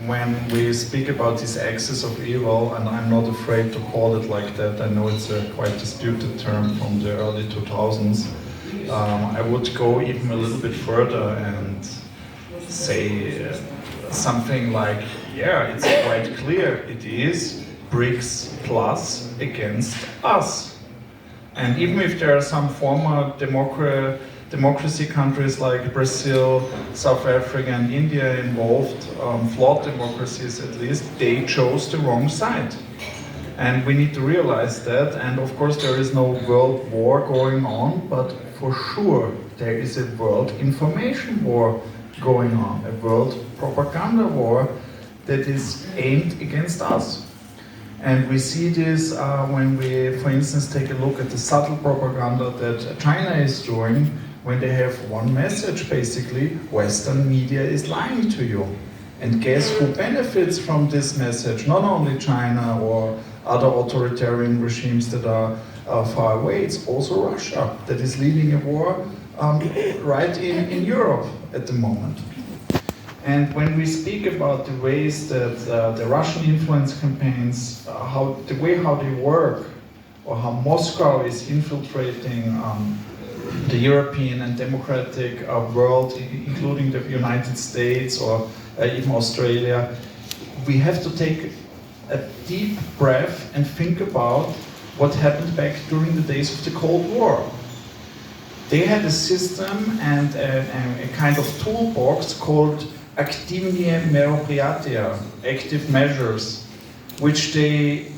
when we speak about this axis of evil, and I'm not afraid to call it like that, I know it's a quite disputed term from the early 2000s, I would go even a little bit further and say something like, yeah, it's quite clear, it is BRICS plus against us. And even if there are some former democracy countries like Brazil, South Africa and India involved, flawed democracies at least, they chose the wrong side. And we need to realize that, and of course there is no world war going on, but for sure there is a world information war going on, a world propaganda war that is aimed against us. And we see this when we, for instance, take a look at the subtle propaganda that China is doing, when they have one message, basically, Western media is lying to you. And guess who benefits from this message? Not only China or other authoritarian regimes that are far away, it's also Russia that is leading a war right in Europe at the moment. And when we speak about the ways that the Russian influence campaigns, the way how they work, or how Moscow is infiltrating the European and democratic world, including the United States or even Australia, we have to take a deep breath and think about what happened back during the days of the Cold War. They had a system and a kind of toolbox called activnie meropриятия, active measures, which they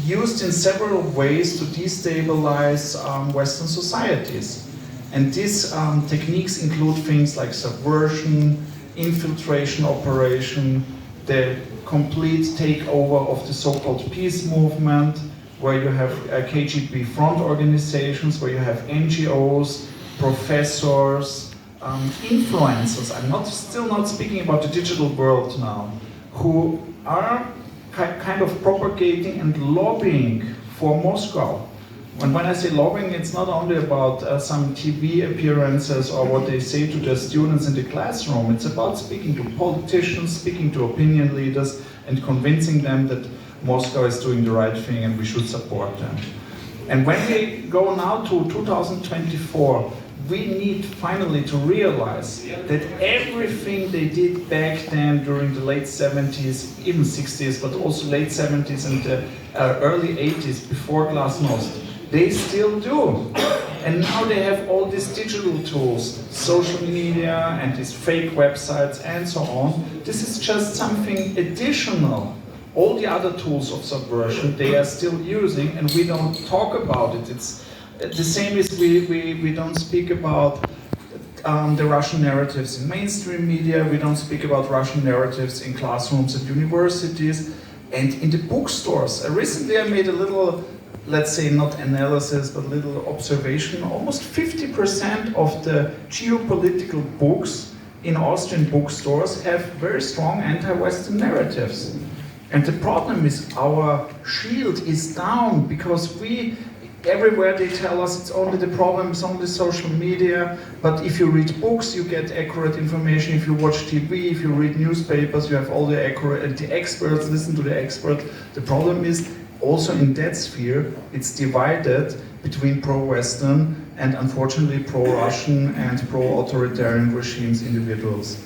used in several ways to destabilize Western societies. And these techniques include things like subversion, infiltration operation, the complete takeover of the so-called peace movement, where you have KGB front organizations, where you have NGOs, professors, influencers. I'm still not speaking about the digital world now, who are kind of propagating and lobbying for Moscow. And when I say lobbying, it's not only about some TV appearances or what they say to their students in the classroom. It's about speaking to politicians, speaking to opinion leaders, and convincing them that Moscow is doing the right thing and we should support them. And when we go now to 2024, we need finally to realize that everything they did back then during the late 70s, even 60s, but also late 70s and the early 80s before Glasnost, they still do. And now they have all these digital tools, social media and these fake websites and so on. This is just something additional. All the other tools of subversion they are still using, and we don't talk about it. It's the same as we don't speak about the Russian narratives in mainstream media, we don't speak about Russian narratives in classrooms at universities and in the bookstores. Recently I made a little, let's say not analysis, but a little observation. Almost 50% of the geopolitical books in Austrian bookstores have very strong anti-Western narratives. And the problem is our shield is down because everywhere they tell us it's only the problem, it's only social media, but if you read books you get accurate information, if you watch TV, if you read newspapers you have all the accurate, and the experts listen to the expert. The problem is also in that sphere it's divided between pro-Western and unfortunately pro-Russian and pro-authoritarian regimes individuals.